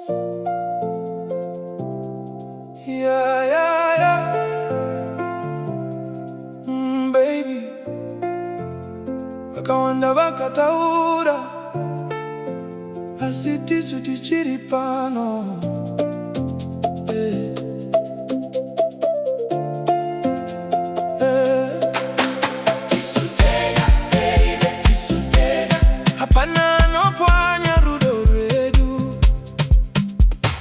Yeah, yeah, yeah. Baby, wakasarudza asi tisu tichiri pano. Tisu Tega, baby, Tisu Tega. Hapana anopwanya rudo rwedu.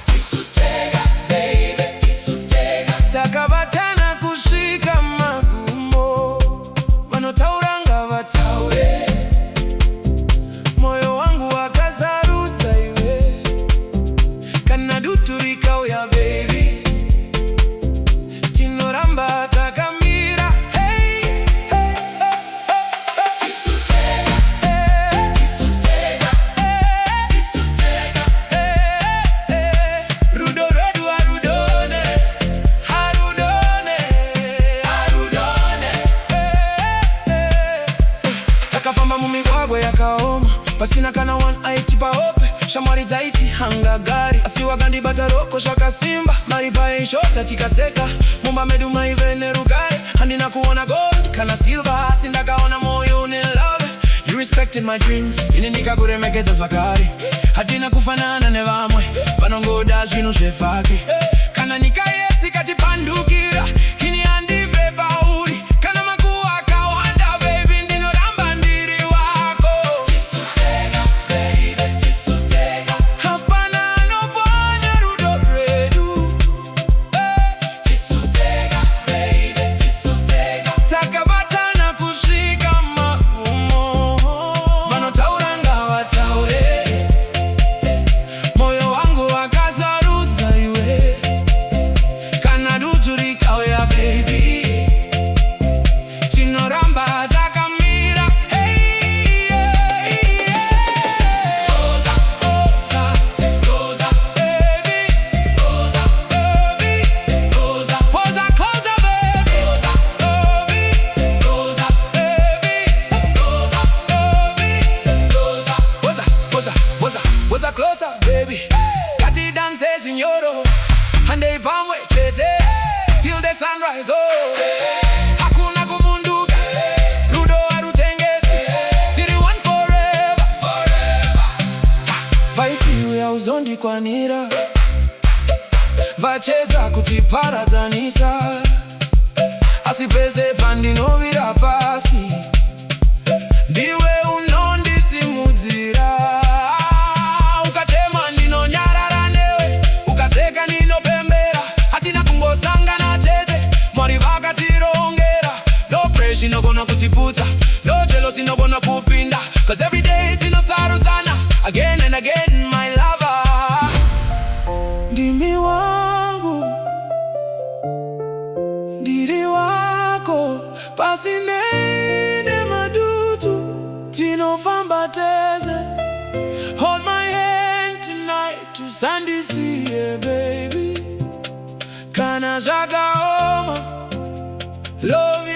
Tisu Tega, baby, Tisu Tega. Takava tena kushika magumo. Vanotaura ngavataure. Moyo wangu wakasarudza iwe. Kana duturika uya baby. Tinoramba takamira. Hey, hey, hey, hey. Tisu Tega, Tisu Tega, Tisu Tega. Rudo rwedu harudone, harudone, harudone. Takafamba mumigwagwa yakaoma, pasina kana one eye tipahope. Shamwari dzaiti hanga gari, asiwa gandi bataroko shakasimba. Maripa ishota tikaseka, mumba medu maivene rugari. Handina kuona gold, kana silver, sindakaona moyo une love. You respected my dreams, ini nikakuremekeza zvakare. Hatina kufanana nevamwe, vanongoda zvinhu zvefake. Kana nyika yese ikatipandukira, ini handive pauri. Kana makuwa akawanda baby, ndinoramba ndiri wako. Tisu Tega, baby, Tisu Tega. Hapana anopwanya rudo rwedu. Tisu Tega, baby, Tisu Tega. Takabatana kushika magumo. Vanotaura ngavataure. Moyo wangu wakasarudza iwe. Kana duturika uya baby. Tinoramba takamira. Hey, yeah, yeah. Goza, goza, goza, baby. Goza, baby. Goza, goza, goza, baby. Goza, baby. Goza, baby. Goza, baby. Goza, goza, goza, goza, goza closer, baby. Kati dance signoro, hande pamwe chete till the sunrise. Oh, hakuna kumunduka, rudo harutengezi, tiri one forever, forever. Vaipi ya uzondi kwanira, vachedza kutiparadzanisa. Asi pese pandinovira pasi, ndiwe unondisimudzira. Ukachema ndinonyarara newe, ukaseka ndinopembera. Hatina kungosangana chete, Mwari vakatirongera. No pressure inogona kutiputsa, no jealousy inogona kupinda. Cause every day tinosarudzana, again and again my lover. Ndimi wangu, ndiri wako. Pasinene madutu, tinofamba teze. Hold my hand tonight, tusandisiye baby. Kana zvakaoma, love